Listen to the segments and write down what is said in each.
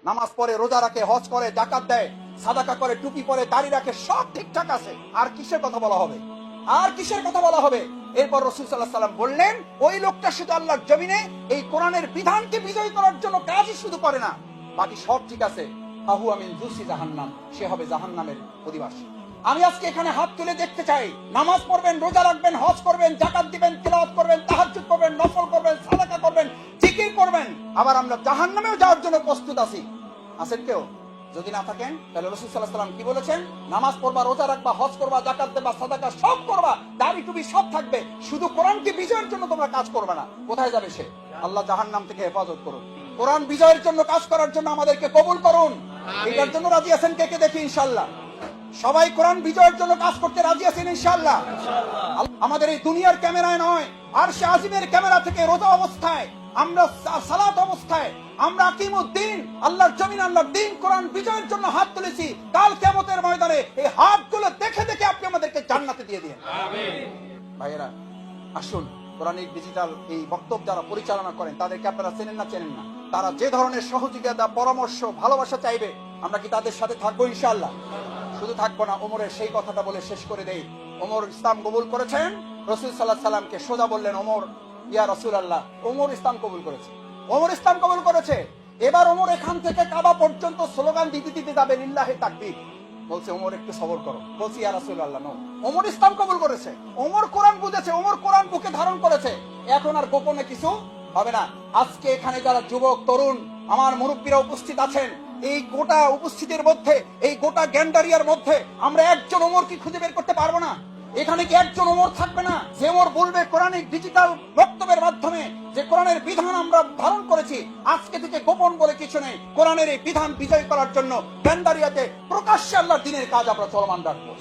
নামাজ পড়ে, রোজা রাখে, হজ করে, যাকাত দেয়, সাদাকা করে, টুপি পরে, দাড়ি রাখে, সব ঠিকঠাক আছে, আর কিসের কথা বলা হবে? আর কিসের কথা বলা হবে? এরপর রাসূল সাল্লাল্লাহু আলাইহি ওয়াসাল্লাম বললেন, ওই লোকটা শুধু আল্লাহর জমিনে এই কোরআনের বিধানকে বিজয় করার জন্য কাজই শুধু করে না, বাকি সব ঠিক আছে, ফাহুয়া মিন জুসি জাহান্নাম, সে হবে জাহান্নামের অধিবাসী। আমি আজকে এখানে হাত তুলে দেখতে চাই, নামাজ পড়বেন, রোজা রাখবেন, হজ করবেন, যাকাত দিবেন, তিলাওয়াত করবেন, তাহাজ্জুদ করবেন, নফল করবেন, সাদাকা করবেন, জিকির করবেন, আবার আমরা জাহান্নামেও যাওয়ার জন্য প্রস্তুত আছি। আছেন কেউ? যদি না থাকেন তাহলে রাসূল সাল্লাল্লাহু আলাইহি ওয়াসাল্লাম কি বলেছেন? নামাজ পড়বা, রোজা রাখবা, হজ করবা, যাকাত দেবা, সাদাকা সব করবা, দাড়ি টুপি সব থাকবে, শুধু কোরআনকে বিজয়ের জন্য তোমরা কাজ করবে না। কোথায় যাবে সে? আল্লাহ জাহান্নাম থেকে হেফাজত করুন। কোরআন বিজয়ের জন্য কাজ করার জন্য আমাদেরকে কবুল করুন। এটার জন্য রাজি আছেন কে কে? দেখি ইনশাআল্লাহ সবাই কোরআন বিজয়ের জন্য কাজ করতে রাজি আছেন ইনশাআল্লাহ। আমাদের এই দুনিয়ার ক্যামেরায় নয়, আরশে আজিমের ক্যামেরা থেকে রোজা অবস্থায়, আমরা সালাত অবস্থায়, আমরা আকিমুদ্দিন, আল্লাহর জমিন, আল্লাহর দ্বীন, কোরআন বিজয়ের জন্য হাত তুলেছি। কাল কিয়ামতের ময়দানে এই হাতগুলো দেখে দেখে আপনি আমাদেরকে জান্নাতে দিয়ে দিন। আমিন। ভাইয়েরা, আসুন, কোরআনিক ডিজিটাল এই বক্তব্য যারা পরিচালনা করেন তাদেরকে আপনারা চেনেন না চেনেন না, তারা যে ধরনের সহযোগিতা, পরামর্শ, ভালোবাসা চাইবে, আমরা কি তাদের সাথে থাকবো ইনশাআল্লাহ? শুধু থাকবো না, ওমরের সেই কথাটা বলে শেষ করে দেই। ওমর ইসলাম কবুল করেছেন, রাসূল সাল্লাল্লাহু আলাইহি সাল্লামকে সোজা বললেন, ওমর, ইয়া রাসূলুল্লাহ, ওমর ইসলাম কবুল করেছে, ওমর ইসলাম কবুল করেছে। এবার ওমর এখান থেকে কাবা পর্যন্ত স্লোগান দিতে দিতে যাবে, লিল্লাহি তাকবীর। বলছে, ওমর একটু সবর করো। বলছি, ইয়া রাসূলুল্লাহ, নো, ওমর ইসলাম কবুল করেছে, ওমর কোরআন বুঝেছে, ওমর কোরআন বুকে ধারণ করেছে, এখন আর গোপনে কিছু হবে না। আজকে এখানে যারা যুবক, তরুণ, আমার মুরব্বীরা উপস্থিত আছেন, এই গোটা উপস্থিতির মধ্যে, এই গোটা গ্যান্ডারিয়ার মধ্যে আমরা একজন ওমর কি খুঁজে বের করতে পারবো না? এখানে কি একজন ওমর থাকবে না যে ওমর বলবে কোরআনিক ডিজিটাল বক্তব্যের মাধ্যমে যে কোরআনের বিধান আমরা ধারণ করেছি, আজকে থেকে গোপন বলে কিছু নেই, কোরআনের এই বিধান বিজয় করার জন্য গ্যান্ডারিয়াতে প্রকাশ্যে আল্লাহর দ্বীনের কাজ আমরা চলমান রাখবো।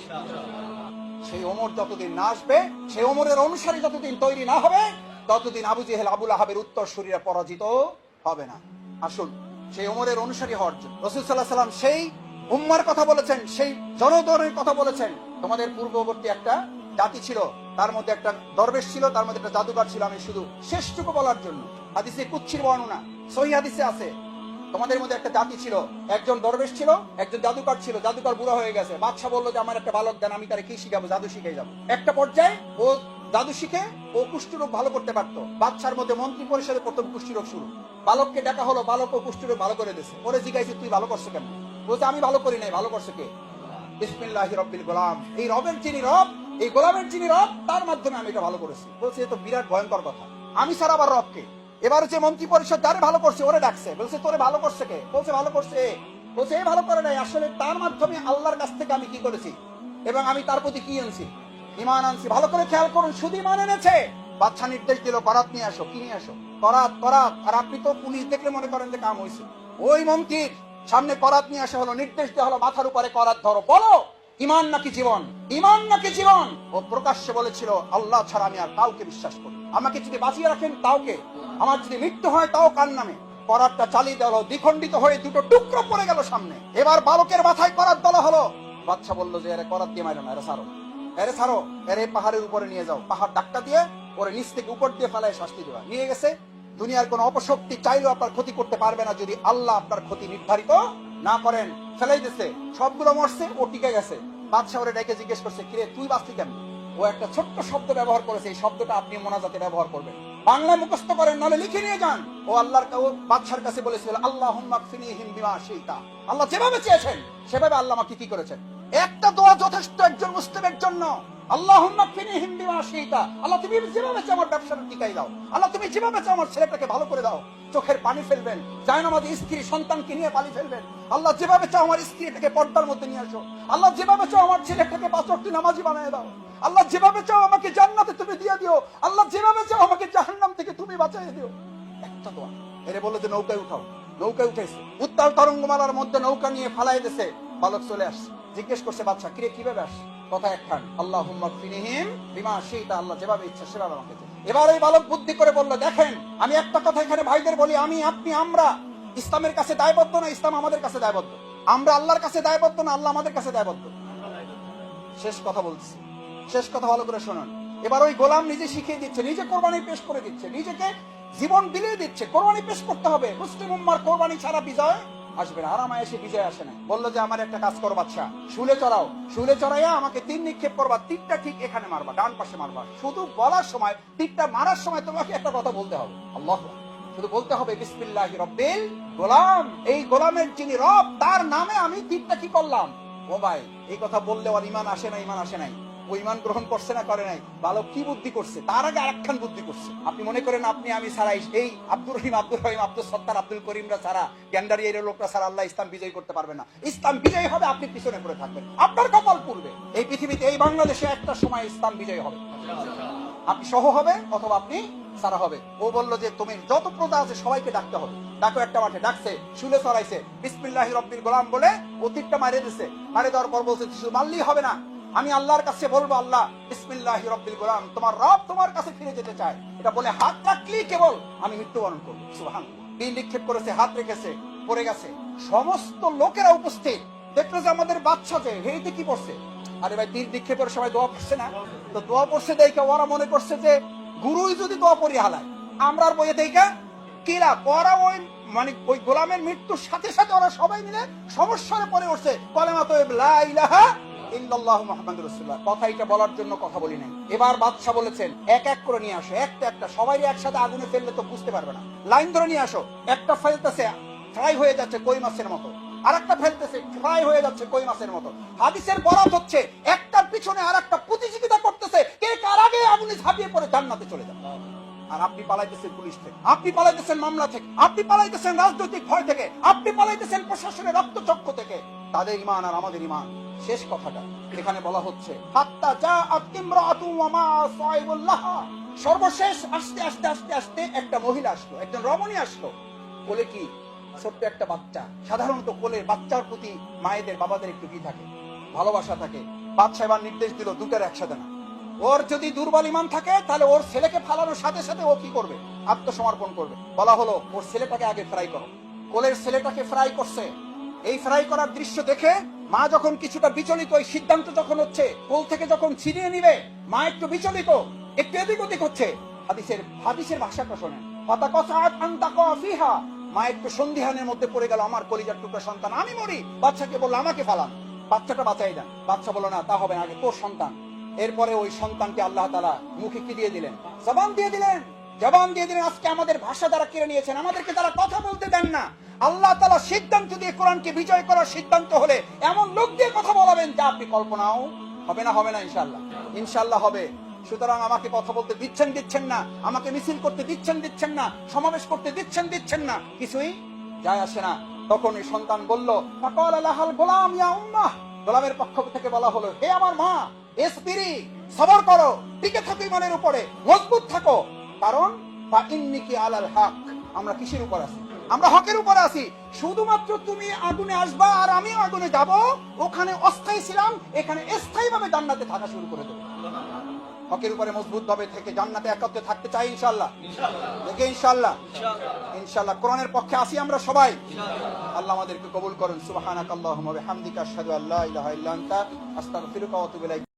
সেই ওমর যতদিন না আসবে, সেই ওমরের অনুসারী যতদিন তৈরি না হবে, ততদিন আবু জেহেল, আবু লাহাবের উত্তরসূরিরা পরাজিত হবে না। আসুন, সেই ওমরের অনুসারী হওয়ার জন্য রাসূল সাল্লাল্লাহু আলাইহি ওয়াসাল্লাম সেই উম্মার কথা বলেছেন, সেই জনগণের কথা বলেছেন। তোমাদের পূর্ববর্তী একটা জাতি ছিল, তার মধ্যে একটা দরবেশ ছিল, তার মধ্যে একটা জাদুকর ছিল। আমি শুধু শেষটুকু বলার জন্য, হাদিসে কুদসির বর্ণনা, সহিহ হাদিসে আছে, তোমাদের মধ্যে একটা জাতি ছিল, একজন দরবেশ ছিল, একজন জাদুকর ছিল। জাদুকর বুড়ো হয়ে গেছে, বাদশা বললো যে আমার একটা বালক দেন, আমি তারে কি শিখাবো? জাদু শিখে যাবো। একটা পর্যায়ে ও জাদু শিখে ও কুষ্ঠরোগ ভালো করতে পারতো। বাদশার মধ্যে মন্ত্রী পরিষদে প্রথম কুষ্ঠরোগ শুরু। বালককে ডাকা হলো, বালক ও কুষ্ঠরোগ ভালো করে দিয়েছে। ওরে জিজ্ঞাসা, তুই ভালো করছো কেন? বলছে, আমি ভালো করি নাই, ভালো করছে কে? বিসমিল্লাহির রব্বিল গোলাম, এই রবের যিনি রব, এই গোলামের যিনি রব, তার মাধ্যমে আমি এটা ভালো করেছি। বলছে, এ তো বিরাট ভয়ঙ্কর কথা, আমি ছাড়া আবার রবকে? এবার যে মন্ত্রী পরিষদ যারে ভালো করছে ওরে ডাকছে, বলছে, তোরে ভালো করছে কে? বলছে, ভালো করছে এ। বলছে, এ ভালো করে নাই, আসলে তার মাধ্যমে আল্লাহর কাছ থেকে আমি কি করেছি এবং আমি তার প্রতি কি আনছি? ঈমান আনছি। ভালো করে খেয়াল করুন, শুধু ঈমান এনেছে। বাদশা নির্দেশ দিল, করাত নিয়ে আসো। কি নিয়ে আসো? করাত। করাত। আর আপনি তো পুলিশ দেখলে মনে করেন যে কাম হয়েছে। ওই মন্ত্রীর সামনে করাত নিয়ে আসা হলো, নির্দেশ দেওয়া হলো, মাথার উপরে করাত ধরো, বলো ঈমান নাকি জীবন? ঈমান নাকি জীবন? ও প্রকাশ্যে বলেছিল, আল্লাহ ছাড়া আমি আর কাউকে বিশ্বাস করি, আমাকে যদি বাঁচিয়ে রাখেন তাওকে, আমার যদি মৃত্যু হয় তাও কার নামে। করাতটা চালিয়ে দেওয়া হলো, দ্বিখণ্ডিত হয়ে দুটো টুকরো পড়ে গেল সামনে। এবার বালকের মাথায় করাত দেওয়া হলো। বাদশা বললো যে, আরে করাত দিয়ে মারো না, এরে ছাড়ো, এরে ছাড়ো, এরে পাহাড়ের উপরে নিয়ে যাও, পাহাড় ধাক্কা দিয়ে ওরে নিচ থেকে উপর দিয়ে ফেলায় শাস্তি দেওয়া। নিয়ে গেছে। দুনিয়ার কোন অপশক্তি চাইলেও আপনার ক্ষতি করতে পারবে না যদি আল্লাহ আপনার ক্ষতি নির্ধারিত না করেন। ফেলাই দিছে, সবগুলো মরছে, ও টিকে গেছে। বাদশা ওরে ডেকে জিজ্ঞেস করছে, কিরে তুই বাঁচলি কেন? ও একটা ছোট্ট শব্দ ব্যবহার করেছে, এই শব্দটা আপনি মোনাজাতে ব্যবহার করবেন, বাংলা মুখস্থ করেন, নাহলে লিখে নিয়ে যান। ও আল্লাহর বাদশার কাছে বলেছিল, আল্লাহুম্মা কফিনিহিম বিমা শিতা, আল্লাহ যেভাবে চেয়েছেন সেভাবে আল্লাহ আমাকে কি করেছেন। একটা দোয়া যথেষ্ট একজন মুসলিমের জন্য। আল্লাহুম্মা কফিনিহিম বিমা শিতা, আল্লাহ তুমি যেভাবে চাও আমার ব্যবসাটা টিকাই দাও, আল্লাহ তুমি যেভাবে চাও আমার ছেলেটাকে ভালো করে দাও। চোখের পানি ফেলবেন, জায়নামাজে স্ত্রী সন্তানকে নিয়ে পানি ফেলবেন। আল্লাহ যেভাবে চাও আমার স্ত্রীটাকে পর্দার মধ্যে নিয়ে আসো, আল্লাহ যেভাবে চাও আমার ছেলেটাকে 5 ওয়াক্ত নামাজি বানিয়ে দাও, আল্লাহ যেভাবে চাও আমাকে জান্নাতে তুমি দিয়ে দিও, আল্লাহ যেভাবে চাও আমাকে জাহান্নাম থেকে তুমি বাঁচিয়ে দিও। একটা দোয়া। এরে বললো যে নৌকায় উঠাও। নৌকায় উঠেছে, উত্তাল তরঙ্গমালার মধ্যে নৌকা নিয়ে ফালাই দিয়েছে। বালক চলে আসছে, জিজ্ঞেস করছে, বাদশা কিরে কিভাবে আসছে? কথা একখান, আল্লাহুম্মা কফিনিহিম বিমা শিতা, আল্লাহ যেভাবে ইচ্ছা সেভাবে আমাকে দে। এবার এই বালক বুদ্ধি করে বলল, দেখেন আমি একটা কথা এখানে ভাইদের বলি, আমি আপনি আমরা ইসলামের কাছে দায়বদ্ধ না, ইসলাম আমাদের কাছে দায়বদ্ধ। আমরা আল্লাহর কাছে দায়বদ্ধ না, আল্লাহ আমাদের কাছে দায়বদ্ধ। শেষ কথা বলছি, শেষ কথা ভালো করে শুনুন। এবার ওই গোলাম নিজে শিখিয়ে দিচ্ছে, নিজে কোরবানি পেশ করে দিচ্ছে, নিজেকে জীবন বিলিয়ে দিচ্ছে। কোরবানি পেশ করতে হবে, মুসলিম উম্মার কোরবানি ছাড়া বিজয় আসবে না। আরামায় এসে বিজয় আসে না। বললো যে আমার একটা কাজ করো বাদশা, শুলে চড়াও, শুলে চড়াইয়া আমাকে তীর নিক্ষেপ করবা, তীরটা ঠিক এখানে মারবা, ডান পাশে মারবা। শুধু বলার সময়, তীরটা মারার সময় তোমাকে একটা কথা বলতে হবে, আল্লাহ, শুধু বলতে হবে বিসমিল্লাহি রব্বিল গোলাম, এই গোলামের যিনি রব তার নামে আমি তীরটা কি করলাম। ও ভাই, এই কথা বললে আর ইমান আসে না, ইমান আসে নাই। ও ইমান গ্রহণ করছে না করে নাই, ভালো কি বুদ্ধি করছে, তার আগে আরেকখান বুদ্ধি করছে। আপনি মনে করেন আপনি আমি ছাড়া, এই আব্দুর রহিম, আব্দুল সত্তার, আব্দুল করিমরা ছাড়া, গ্যান্ডারি এর লোকরা ছাড়া আল্লাহ ইসলাম বিজয় করতে পারবে না। ইসলাম বিজয় হবে, আপনি পিছনে পড়ে থাকবেন, আপনার কপাল পুড়বে। এই পৃথিবীতে, এই বাংলাদেশে একটা সময় ইসলাম বিজয় হবে, আপনি সহ হবে অথবা আপনি সারা হবে। ও বললো যে তুমি যত প্রজা আছে সবাইকে ডাকতে হবে, ডাকো। একটা মাঠে ডাকছে, শুলে চড়াইছে, বিসমিল্লাহি রব্বিল গোলাম বলে ও তীরটা মারিয়ে দিছে। মারে দেওয়ার পর বলছে শুধু মারলেই হবে না, আমি আল্লাহর কাছে বলবো, আল্লাহ বিসমিল্লাহি রব্বিল গোলাম, তোমার রব তোমার কাছে ফিরে যেতে চায়। এটা বলে হাত রাখলেই কেবল আমি মৃত্যুবরণ করবো। সুবহানাল্লাহ। তীর নিক্ষেপ করেছে, হাত রেখেছে, পড়ে গেছে। সমস্ত লোকেরা উপস্থিত দেখলো যে আমাদের বাচ্চা যে হেইতে কি পড়ছে। আরে ভাই, তীর নিক্ষেপের সবাই দোয়া পড়ছে না, তো দোয়া পড়ছে দেখে ওরা মনে করছে যে গুরুই যদি দোয়া পড়ি হালায়, আমরা আর বইয়ে দেখা কিরা ওরা ওই মানে ওই গোলামের মৃত্যুর সাথে সাথে ওরা সবাই মিলে সমস্যায় পড়ে উঠছে, কলেমা তো লা ইলাহা ইল্লাল্লাহু মুহাম্মাদুর রাসূলুল্লাহ। কথা এটা বলার জন্য কথা বলি নাই। এবার বাদশা বলেছেন এক এক করে নিয়ে আসো, একটা একটা, সবাই একসাথে আগুনে ফেললে তো বুঝতে পারবে না। লাইন ধরে নিয়ে আসো। একটা ফেলতেছে, ফ্রাই হয়ে যাচ্ছে কই মাছের মতো, আর একটা ফেলতেছে, ফ্রাই হয়ে যাচ্ছে কই মাছের মতো। হাদিসের বরাত হচ্ছে একটার পিছনে আর একটা প্রতিযোগিতা করতেছে, কে কার আগে আগুনে ঝাঁপিয়ে পড়ে জান্নাতে চলে যাবে। আর আপনি পালাইতেছেন পুলিশ থেকে, আপনি পালাইতেছেন মামলা থেকে, আপনি পালাইতেছেন রাজনৈতিক ভয় থেকে, আপনি পালাইতেছেন প্রশাসনের রক্তচক্র থেকে। তাদের ঈমান আর আমাদের ঈমান। শেষ কথাটা এখানে বলা হচ্ছে হাত্তা জাআত ইমরাতু ওয়া মা সাইবুল্লাহ, সর্বশেষ আস্তে আস্তে আস্তে আস্তে একটা মহিলা আসলো, একজন রমণী আসলো। কোলে কি? ছোট্ট একটা বাচ্চা। সাধারণত কোলের বাচ্চার প্রতি মায়েদের, বাবাদের একটু কি থাকে, ভালোবাসা থাকে। বাদশা এবার নির্দেশ দিল দুটার একসাথে না। ওর যদি দুর্বল ঈমান থাকে তাহলে ওর ছেলেকে ফালানোর সাথে সাথে ও কি করবে? আত্মসমর্পণ করবে। বলা হলো ওর ছেলেটাকে আগে ফ্রাই করো। কোলের ছেলেটাকে ফ্রাই করছে। এই ফ্রাই করার দৃশ্য দেখে মা যখন কিছুটা বিচলিত, ওই সিদ্ধান্ত যখন হচ্ছে কোল থেকে যখন ছিনিয়ে নিবে, মা একটু বিচলিত, একটু এদিক ওদিক হচ্ছে। হাদিসের ভাষাটা শোনেন, মা একটু সন্দিহানের মধ্যে পড়ে গেল, আমার কলিজার টুকরা সন্তান, আমি মরি। বাচ্চাকে বললো আমাকে ফালান, বাচ্চাটা বাঁচাই দেন। বাচ্চা বললো না, তা হবে না, আগে তোর সন্তান। এরপরে ওই সন্তানকে আল্লাহ তাআলা মুখে কি দিয়ে দিলেন? জবান দিয়ে দিলেন, জবান দিয়ে দিলেন। আজকে আমাদের ভাষা দ্বারা কেড়ে নিয়েছেন, আমাদেরকে তারা কথা বলতে দেন না। আল্লাহ তাআলা সিদ্ধান্ত দিয়ে কোরআনকে বিজয় করার সিদ্ধান্ত হলে এমন লোক দিয়ে কথা বলাবেন যা আপনি কল্পনাও হবে না। হবে না ইনশাআল্লাহ, ইনশাআল্লাহ হবে। সুতরাং আমাকে কথা বলতে দিচ্ছেন না, আমাকে মিছিল করতে দিচ্ছেন না, সমাবেশ করতে দিচ্ছেন না, কিছুই যায় আসে না। তখন এই সন্তান বলল, ফাকাল লাহাল গোলাম ইয়া উম্মাহ, গোলামের পক্ষ থেকে বলা হলো, হে আমার মা, এসপিরি, সবর করো, টিকে থাকো ঈমানের উপরে, মজবুত থাকো। কারণ ফা ইন্নিকি আলাল হক, আমরা কিসের উপর আছি? আমরা হকের উপর আছি। শুধুমাত্র তুমি আগুনে আসবা আর আমিও আগুনে যাব। ওখানে অস্থায়ী ছিলাম, এখানে স্থায়ীভাবে জান্নাতে থাকা শুরু করে দেব। হকের উপরে মজবুত ভাবে থেকে জান্নাতে একত্রে থাকতে চাই ইনশাআল্লাহ। দেখে ইনশাআল্লাহ কোরআনের পক্ষে আসি আমরা সবাই। আল্লাহ আমাদেরকে কবুল করুন। সুবহানাকাল্লাহুম্মা ওয়া বিহামদিকা আশহাদু আল্লা ইলাহা ইল্লা আনতা আস্তাগফিরুকা ওয়া আতুবু ইলাইক।